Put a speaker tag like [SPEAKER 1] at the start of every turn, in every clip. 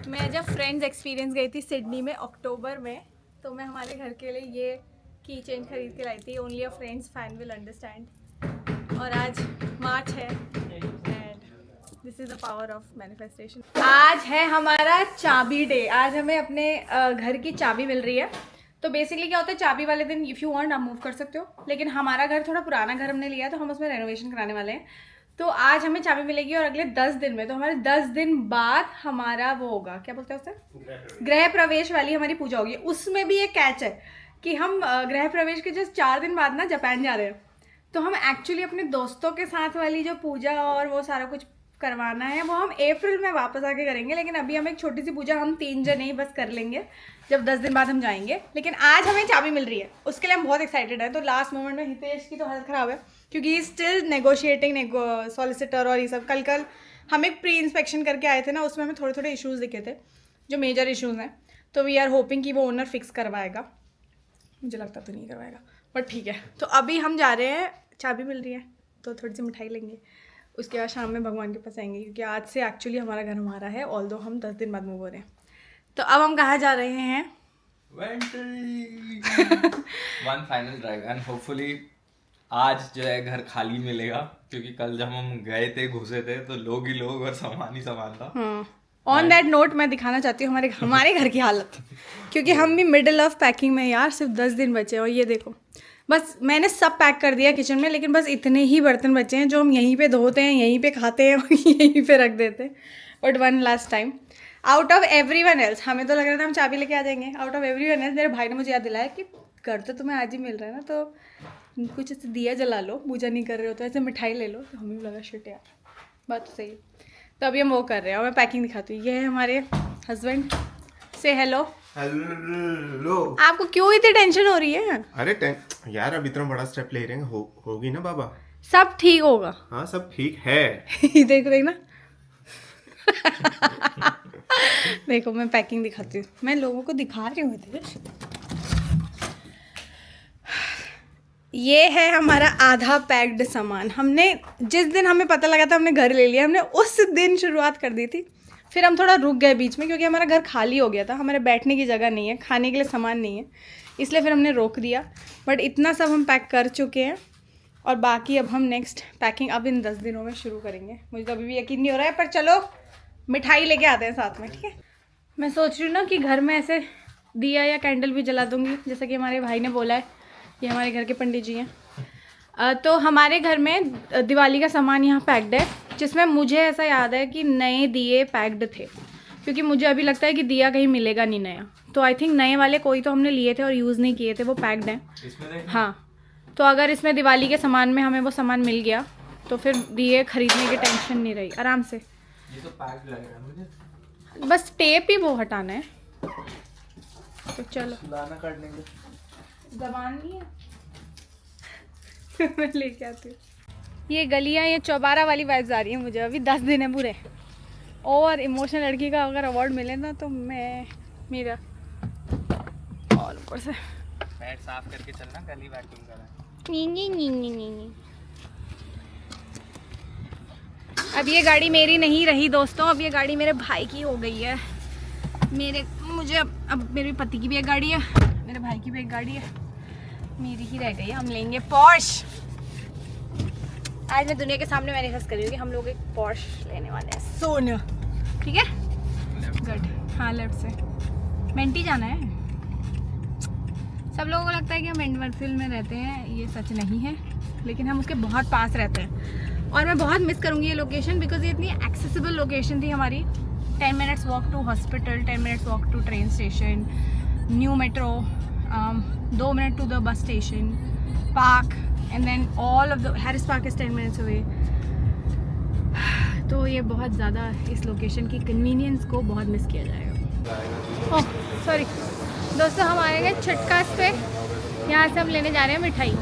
[SPEAKER 1] मैं जब friends experience गई थी सिडनी में अक्टूबर में, तो मैं हमारे घर के लिए ये की चेन खरीद के लाई थी। Only a friends fan will understand. और आज मार्च है and this is the power of manifestation. आज है हमारा चाबी डे। आज हमें अपने घर की चाबी मिल रही है। तो बेसिकली क्या होता है, चाबी वाले दिन इफ़ यू वांट आप मूव कर सकते हो, लेकिन हमारा घर थोड़ा पुराना घर हमने लिया, तो हम उसमें रेनोवेशन कराने वाले हैं। तो आज हमें चाबी मिलेगी और अगले 10 दिन में, तो हमारे 10 दिन बाद हमारा वो होगा, क्या बोलते हैं उसे, गृह प्रवेश वाली हमारी पूजा होगी। उसमें भी एक कैच है कि हम गृह प्रवेश के जस्ट 4 दिन बाद ना जापान जा रहे हैं। तो हम एक्चुअली अपने दोस्तों के साथ वाली जो पूजा और वो सारा कुछ करवाना है वो हम अप्रैल में वापस आके करेंगे, लेकिन अभी हम एक छोटी सी पूजा हम 3 जने ही बस कर लेंगे जब 10 दिन बाद हम जाएंगे। लेकिन आज हमें चाबी मिल रही है, उसके लिए हम बहुत एक्साइटेड हैं। तो लास्ट मोमेंट में हितेश की तो हालत ख़राब है क्योंकि स्टिल नेगोशिएटिंग सॉलिसिटर और ये सब। कल हम एक प्री इंस्पेक्शन करके आए थे ना, उसमें हमें थोड़े थोड़े इश्यूज़ दिखे थे जो मेजर इश्यूज़ हैं। तो वी आर होपिंग कि वो ओनर फिक्स करवाएगा। मुझे लगता तो नहीं करवाएगा, बट ठीक है। तो अभी हम जा रहे हैं, चाबी मिल रही है तो थोड़ी सी मिठाई लेंगे, उसके बाद शाम में भगवान के पास आएंगे क्योंकि आज से एक्चुअली हमारा घर हमारा है, ऑल्दो हम 10 दिन बाद मूव हो रहे हैं। तो अब हम कहाँ जा रहे हैं?
[SPEAKER 2] One final drive and hopefully आज जो है घर खाली मिलेगा, क्योंकि कल जब हम गए थे घुसे थे तो लोग ही लोग और सामान ही सामान था।
[SPEAKER 1] ऑन दैट नोट मैं दिखाना चाहती हूँ हमारे घर की हालत, क्योंकि हम भी मिडिल ऑफ पैकिंग में यार, सिर्फ 10 दिन बचे और ये देखो बस मैंने सब पैक कर दिया किचन में, लेकिन बस इतने ही बर्तन बचे हैं जो हम यहीं पे धोते हैं, यहीं पे खाते हैं और यहीं पे रख देते हैं। But one last time out of everyone else, हमें तो लग रहा था हम चाबी लेके आ जाएंगे। आउट ऑफ एवरीवन एल्स मेरे भाई ने मुझे याद दिलाया कि घर तो तुम्हें आज ही मिल रहा है ना, तो कुछ ऐसे दिया जला लो, पूजा नहीं कर रहे हो तो ऐसे मिठाई ले लो। तो हमें भी लगा शिट यार, बात तो सही है। तो अभी हम वो कर रहे हैं और मैं पैकिंग दिखाती हूँ। ये है हमारे हस्बैंड, से हेलो।
[SPEAKER 3] हेलो।
[SPEAKER 1] आपको क्यों इतनी टेंशन हो रही है?
[SPEAKER 3] अरे यार अब इतना बड़ा स्टेप ले रहे हैं, होगी ना बाबा,
[SPEAKER 1] सब ठीक होगा।
[SPEAKER 3] हाँ सब ठीक है।
[SPEAKER 1] देखो देखना देखो मैं पैकिंग दिखाती हूँ, मैं लोगों को दिखा रही हूँ। ये है हमारा आधा पैक्ड सामान। हमने जिस दिन हमें पता लगा था हमने घर ले लिया, हमने उस दिन शुरुआत कर दी थी। फिर हम थोड़ा रुक गए बीच में क्योंकि हमारा घर खाली हो गया था, हमारे बैठने की जगह नहीं है, खाने के लिए सामान नहीं है, इसलिए फिर हमने रोक दिया। बट इतना सब हम पैक कर चुके हैं और बाकी अब हम नेक्स्ट पैकिंग अब इन 10 दिनों में शुरू करेंगे। मुझे तो अभी भी यकीन नहीं हो रहा है, पर चलो मिठाई लेके आते हैं साथ में, ठीक है। मैं सोच रही हूँ ना कि घर में ऐसे दिया या कैंडल भी जला दूँगी, जैसा कि हमारे भाई ने बोला है। ये हमारे घर के पंडित जी हैं। तो हमारे घर में दिवाली का सामान यहाँ पैक्ड है, जिसमें मुझे ऐसा याद है कि नए दिए पैक्ड थे, क्योंकि मुझे अभी लगता है कि दिया कहीं मिलेगा नहीं नया। तो आई थिंक नए वाले कोई तो हमने लिए थे और यूज़ नहीं किए थे, वो पैक्ड हैं। हाँ, तो अगर इसमें दिवाली के सामान में हमें वो सामान मिल गया तो फिर दिए खरीदने की टेंशन नहीं रही, आराम से।
[SPEAKER 2] ये तो पैक्ड लग रहा है मुझे,
[SPEAKER 1] बस टेप ही वो हटाना है। तो चलो,
[SPEAKER 2] लाना काटने के
[SPEAKER 1] जबान नहीं है मैं लेके आती हूँ। ये गलियाँ, ये चौबारा वाली वाइब्स आ रही है मुझे। अभी 10 दिन है पूरे, और इमोशनल लड़की का अगर अवार्ड मिले ना तो मैं मेरा। और ऊपर से
[SPEAKER 2] पैर साफ करके चलना, गली वैक्यूम करा।
[SPEAKER 1] नी। अब ये गाड़ी मेरी नहीं रही दोस्तों, अब ये गाड़ी मेरे भाई की हो गई है। मुझे अब मेरे पति की भी एक गाड़ी है, मेरे भाई की भी एक गाड़ी है, मेरी ही रह गई है। हम लेंगे पॉर्श। आज मैं दुनिया के सामने मैनिफेस्ट कर रही हूँ कि हम लोग एक पॉर्श लेने वाले हैं सोन, ठीक है। गुड, हाँ लेफ्ट से मेंटी जाना है। सब लोगों को लगता है कि हम एंडवरफिल में रहते हैं, ये सच नहीं है, लेकिन हम उसके बहुत पास रहते हैं। और मैं बहुत मिस करूँगी ये लोकेशन, बिकॉज ये इतनी एक्सेसिबल लोकेशन थी हमारी। 10 minutes walk to hospital, 10 minutes walk to train station, new metro, 2 minute to the bus station, park, and then all of the Harris park is 10 minutes away. तो ये बहुत ज़्यादा इस location की कन्वीनियंस को बहुत मिस किया जाएगा। ओह सॉरी दोस्तों, हम आए गए छटकास पे, यहाँ से हम लेने जा रहे हैं मिठाई।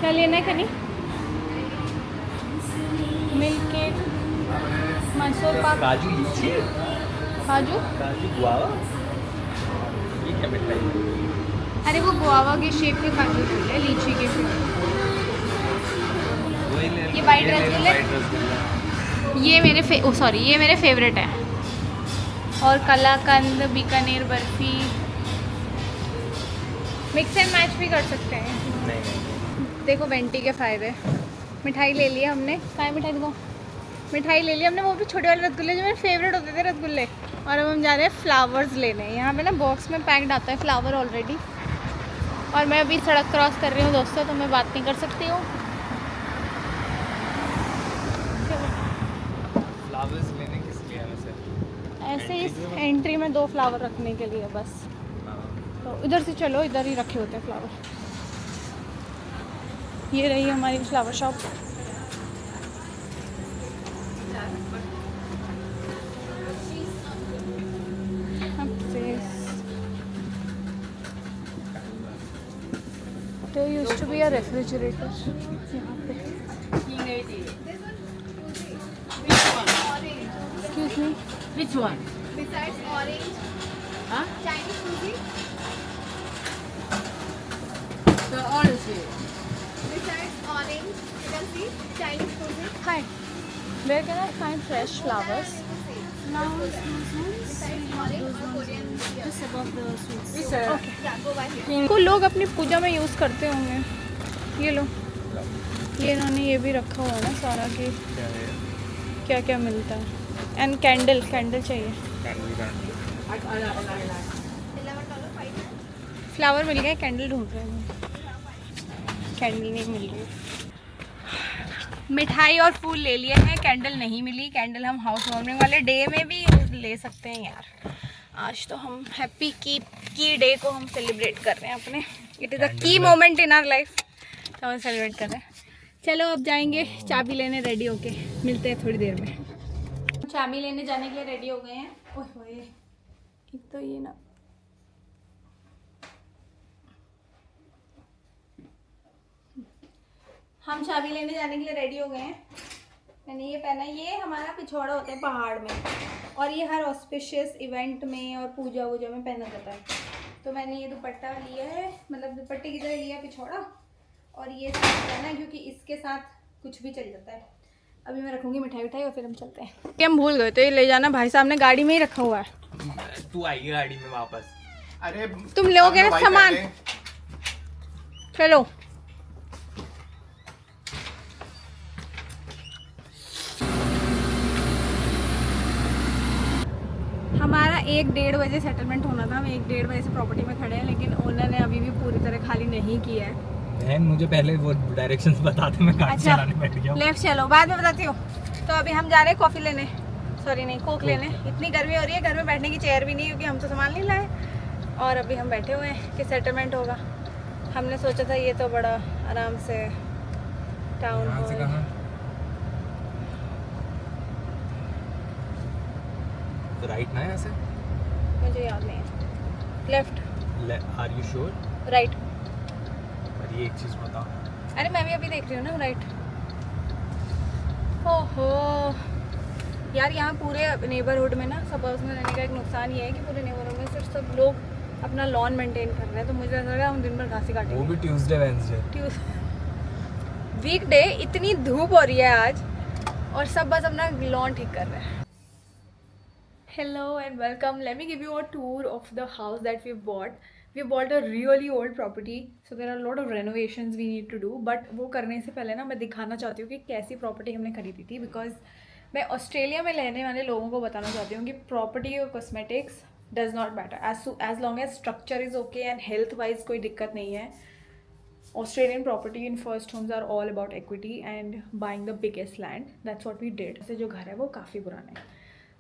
[SPEAKER 1] क्या लेना है कनी? मिल्क केक, मैसूर पाक,
[SPEAKER 2] काजू लीची,
[SPEAKER 1] काजू
[SPEAKER 2] गुआवा, ये क्या मिठाई?
[SPEAKER 1] अरे वो गुआवा के शेप के काजू थे, लीची के शेप।
[SPEAKER 2] वो
[SPEAKER 1] ये वाइट रसगुल्ले, ये मेरे ये मेरे फेवरेट है। और kalakand, Bikaner barfi, mix and match भी कर सकते हैं। देखो वेंटी के फ़ायदे। मिठाई ले लिया हमने, कहाँ है मिठाई देखो, मिठाई ले लिया हमने, वो भी छोटे वाले रसगुल्ले जो मेरे फेवरेट होते थे रसगुल्ले। और अब हम जा रहे हैं फ्लावर्स लेने। यहाँ पे ना बॉक्स में पैक्ड आता है फ्लावर ऑलरेडी। और मैं अभी सड़क क्रॉस कर रही हूँ दोस्तों, तो मैं बात नहीं कर सकती हूँ।
[SPEAKER 2] फ्लावर्स लेने किस लिए है वैसे?
[SPEAKER 1] ऐसे ही एंट्री में 2 फ्लावर रखने के लिए बस। तो इधर से चलो, इधर ही रखे होते हैं फ्लावर। ये रही हमारी flower shop. There used to be a refrigerator यहाँ पे। Excuse me.
[SPEAKER 4] Which one?
[SPEAKER 5] Besides orange,
[SPEAKER 4] Huh?
[SPEAKER 5] Chinese cuisine.
[SPEAKER 4] The orange.
[SPEAKER 5] Besides orange, you can see Chinese cuisine.
[SPEAKER 1] Hi. Where can I find fresh flowers?
[SPEAKER 5] Besides orange or Korean.
[SPEAKER 4] Just above the sweets. Which
[SPEAKER 1] Okay.
[SPEAKER 5] Yeah, go by here.
[SPEAKER 1] इनको लोग अपनी पूजा में use करते होंगे। ये लो, ये इन्होंने ये भी रखा हुआ है ना सारा कि क्या क्या मिलता है। एंड कैंडल चाहिए।
[SPEAKER 5] $11.5.
[SPEAKER 1] फ्लावर मिल गए, कैंडल ढूंढ रहे हैं। कैंडल नहीं मिल रही। मिठाई और फूल ले लिए हैं, कैंडल नहीं मिली। कैंडल हम हाउस वार्मिंग वाले डे में भी ले सकते हैं यार। आज तो हम हैप्पी की डे को हम सेलिब्रेट कर रहे हैं अपने। इट इज़ अ की मोमेंट इन आवर लाइफ, तो हम सेलिब्रेट कर रहे हैं। चलो अब जाएंगे चाबी लेने, रेडी होके मिलते हैं थोड़ी देर में। चाबी लेने जाने के लिए रेडी हो गए हैं। ओए एक तो ये ना, हम चाबी लेने जाने के लिए रेडी हो गए हैं। मैंने ये पहना, ये हमारा पिछवाड़ा होता है पहाड़ में, और ये हर ऑस्पिशियस इवेंट में और पूजा वूजा में पहना जाता है। तो मैंने ये दुपट्टा लिया है, मतलब दुपट्टे की तरह लिया पिछवाड़ा, और ये पहना है क्योंकि इसके साथ कुछ भी चल जाता है। अभी मैं रखूँगी मिठाई और फिर हम चलते हैं। ये हम भूल गए, तो ये ले जाना भाई साहब ने गाड़ी में ही रखा हुआ है।
[SPEAKER 2] तू आएगी गाड़ी में वापस?
[SPEAKER 3] अरे
[SPEAKER 1] तुम लोगे ना सामान। चलो हमारा 1-1:30 बजे सेटलमेंट होना था। हम 1-1:30 बजे से प्रॉपर्टी में खड़े हैं, लेकिन ओनर ने अभी भी पूरी तरह खाली नहीं किया है।
[SPEAKER 2] बहन मुझे पहले वो डायरेक्शंस बता दे, मैं गाड़ी चलाने बैठ गया हूँ।
[SPEAKER 1] लेफ्ट चलो, बाद में बताती हूँ। तो अभी हम जा रहे हैं कॉफ़ी लेने, सॉरी नहीं कोक लेने। इतनी गर्मी हो रही है, घर में बैठने की चेयर भी नहीं, क्योंकि हम तो सामान नहीं लाए। और अभी हम बैठे हुए हैं कि सेटलमेंट होगा। हमने सोचा था ये तो बड़ा आराम से टाउन हॉल,
[SPEAKER 2] राइट ना यहाँ से?
[SPEAKER 1] मुझे याद नहीं है। Left,
[SPEAKER 2] are you sure?
[SPEAKER 1] Right.
[SPEAKER 2] ये एक चीज़ बता।
[SPEAKER 1] अरे मैं भी अभी देख रही हूँ ना, राइट। ओहो यार, यहाँ पूरे नेबरहुड में ना सब हाउस में रहने का एक नुकसान ये है कि पूरे नेबरहुड में सिर्फ सब लोग अपना लॉन मेंटेन कर रहे हैं। तो मुझे ऐसा लगा हम दिन भर घास ही काटेंगे।
[SPEAKER 2] वो भी ट्यूसडे वेडनेसडे।
[SPEAKER 1] वीकडे, इतनी धूप हो रही है आज, और सब बस अपना लॉन ठीक कर रहे हैं। Hello and welcome. Let me give you a tour of the house that we bought. We bought a really old property, so there are a lot of renovations we need to do. But वो करने से पहले ना मैं दिखाना चाहती हूँ कि कैसी प्रॉपर्टी हमने खरीदी थी, बिकॉज मैं ऑस्ट्रेलिया में रहने वाले लोगों को बताना चाहती हूँ कि प्रॉपर्टी और cosmetics does not matter as long as structure is okay and health wise कोई दिक्कत नहीं है। Australian property in first homes are all about equity and buying the biggest land. That's what we did. से जो घर है वो काफ़ी पुराना है।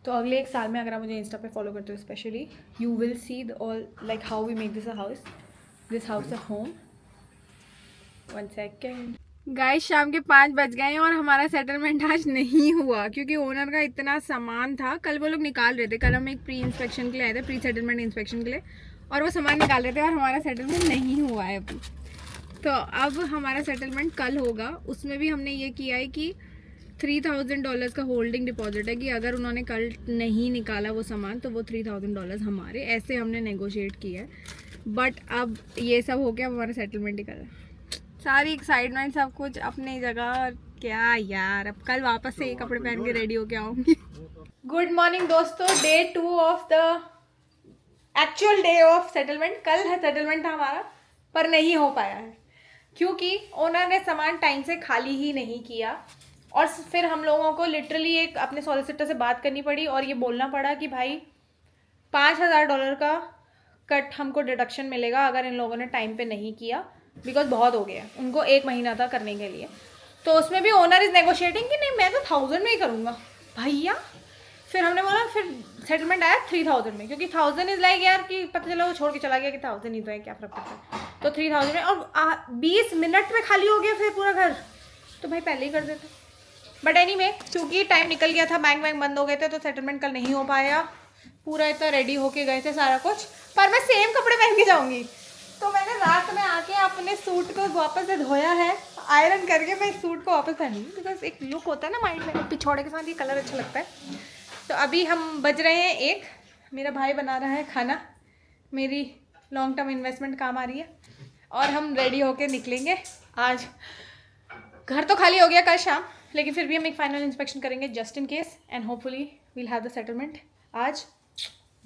[SPEAKER 1] तो अगले 1 साल में अगर आप मुझे इंस्टा पे फॉलो करते हो specially, you will see the all like how we make this house a home. 1 second guys, शाम के 5 बज गए हैं और हमारा सेटलमेंट आज नहीं हुआ क्योंकि ओनर का इतना सामान था। कल वो लोग निकाल रहे थे, कल हम एक प्री इंस्पेक्शन के लिए आए थे, प्री सेटलमेंट इंस्पेक्शन के लिए, और वो सामान निकाल रहे थे और हमारा सेटलमेंट नहीं हुआ है अभी। तो अब हमारा सेटलमेंट कल होगा। उसमें भी हमने ये किया है कि $3000 का होल्डिंग डिपॉजिट है कि अगर उन्होंने कल नहीं निकाला वो सामान तो वो $3000 हमारे, ऐसे हमने नेगोशिएट किया है। बट अब ये सब हो गया, अब हमारा सेटलमेंट ही कर रहा है। सारी एक्साइटमेंट सब कुछ अपनी जगह, क्या यार, अब कल वापस से ये कपड़े पहन के रेडी होके आऊंगी। गुड मॉर्निंग दोस्तों, day 2 of the actual day of settlement. कल है सेटलमेंट था हमारा, पर नहीं हो पाया है क्योंकि ओनर ने सामान टाइम से खाली ही नहीं किया। और फिर हम लोगों को लिटरली एक अपने सॉलिसिटर से बात करनी पड़ी और ये बोलना पड़ा कि भाई $5,000 का कट हमको डिडक्शन मिलेगा अगर इन लोगों ने टाइम पे नहीं किया, बिकॉज बहुत हो गया, उनको 1 महीना था करने के लिए। तो उसमें भी ओनर इज़ नेगोशिएटिंग कि नहीं मैं तो 1000 में ही करूँगा भैया। फिर हमने बोला, फिर सेटलमेंट आया 3000 में, क्योंकि 1000 इज़ लाइक यार कि पता चला वो छोड़ के चला गया कि 1000 ही तो है, क्या फर्क पड़ता है। तो 3000 में, और 20 मिनट में खाली हो गया फिर पूरा घर, तो भाई पहले ही कर देते। बट एनीवे, क्योंकि टाइम निकल गया था, बैंक बंद हो गए थे, तो सेटलमेंट कल नहीं हो पाया। पूरा इतना रेडी होके गए थे सारा कुछ, पर मैं सेम कपड़े पहन के जाऊँगी। तो मैंने रात में आके अपने सूट को वापस से धोया है, आयरन करके मैं इस सूट को वापस पहनूंगी, बिकॉज एक लुक होता है ना माइंड में, पिछोड़े के साथ ये कलर अच्छा लगता है। तो अभी हम बज रहे हैं 1, मेरा भाई बना रहा है खाना, मेरी लॉन्ग टर्म इन्वेस्टमेंट काम आ रही है, और हम रेडी होके निकलेंगे। आज घर तो खाली हो गया कल शाम, लेकिन फिर भी हम एक फाइनल इंस्पेक्शन करेंगे just in case, and hopefully we'll have the settlement आज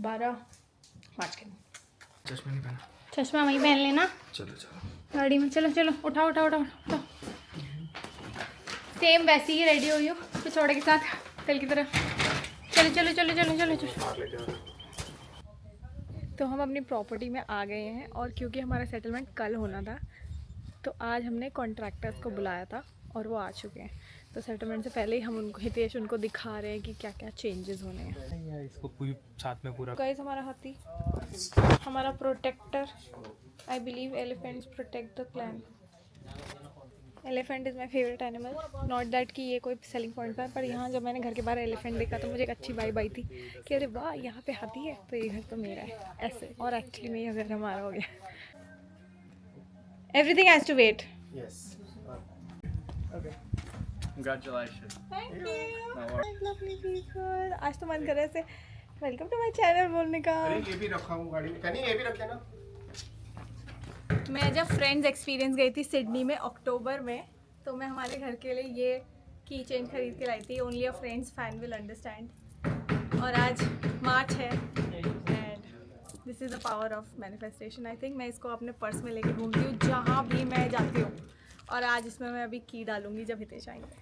[SPEAKER 1] 12 मार्च के दिन।
[SPEAKER 2] चश्मा नहीं पहना।
[SPEAKER 1] चश्मा वहीं पहन लेना
[SPEAKER 2] चलो चलो
[SPEAKER 1] गाड़ी में। चलो चलो, उठाओ उठाओ उठाओ उठाओ। सेम वैसी ही रेडी हुई हो पिछोड़े के साथ कल की तरह। चलो चलो चलो चलो चलो चलो। तो हम अपनी प्रॉपर्टी में आ गए हैं, और क्योंकि हमारा सेटलमेंट कल होना था तो आज हमने कॉन्ट्रैक्टर्स को बुलाया था और वो आ चुके हैं। तो सेटलमेंट से पहले ही हम उनको, हितेश उनको दिखा रहे हैं कि क्या क्या चेंजेस होने हैं।
[SPEAKER 6] इसको पूरी साथ में पूरा
[SPEAKER 1] गाइस, हमारा हाथी, हमारा protector, I believe elephants protect the clan. Elephant is my favourite animal, not that कि ये कोई सेलिंग पॉइंट था, पर यहाँ जब मैंने घर के बाहर एलिफेंट देखा तो मुझे एक अच्छी वाइब आई थी कि अरे वाह यहाँ पे हाथी है तो ये घर तो मेरा है ऐसे। और एक्चुअली में ये घर हमारा हो गया। Everything has to wait.
[SPEAKER 3] Yes.
[SPEAKER 6] Congratulations.
[SPEAKER 1] Thank you lovely people. आज तो मन कर रहा है ऐसे वेलकम टू माय चैनल बोलने का।
[SPEAKER 3] अरे ये भी रखा हूँ गाड़ी में, कहीं ये भी रख देना।
[SPEAKER 1] मैं जब फ्रेंड्स एक्सपीरियंस गई थी सिडनी में अक्टूबर में, तो मैं हमारे घर के लिए ये की चेन खरीद के लाई थी। Only a friends fan will understand. और आज मार्च है, and this is the power of manifestation. I think मैं इसको अपने पर्स में लेके घूमती हूँ जहाँ भी मैं जाती हूँ, और आज इसमें मैं अभी की डालूंगी जब हितेश आएंगे।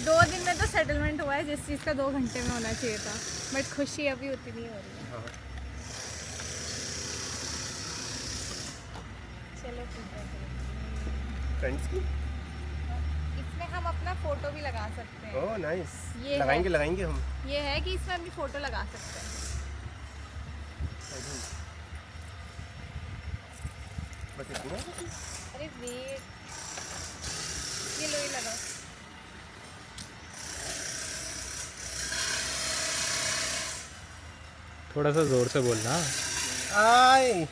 [SPEAKER 1] 2 दिन में तो सेटलमेंट हुआ है, जिस चीज़ का 2 घंटे में होना चाहिए था, बट खुशी अभी उतनी हो रही है। चलो ठीक है।
[SPEAKER 3] फ्रेंड्स की?
[SPEAKER 1] इसमें हम अपना फोटो भी लगा सकते हैं।
[SPEAKER 3] Oh nice.
[SPEAKER 1] ये
[SPEAKER 3] लगाएंगे
[SPEAKER 1] है।
[SPEAKER 3] लगाएंगे हम।
[SPEAKER 1] ये है कि इसमें अपनी फोटो लगा सकते हैं।
[SPEAKER 3] बस इतना।
[SPEAKER 1] अरे वेट, ये लो, ये लगाओ।
[SPEAKER 6] थोड़ा सा जोर से बोलना।
[SPEAKER 3] आय।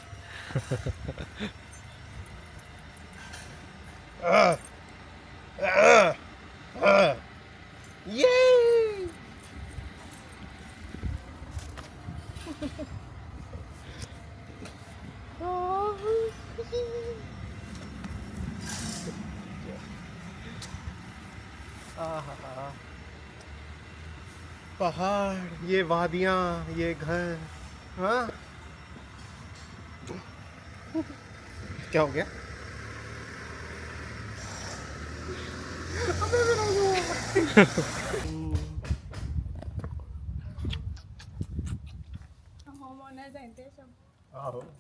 [SPEAKER 3] ये। पहाड़, ये वादियाँ, ये घर, हाँ। क्या हो गया?
[SPEAKER 1] होम ओनर्स हैं सब।
[SPEAKER 3] आओ।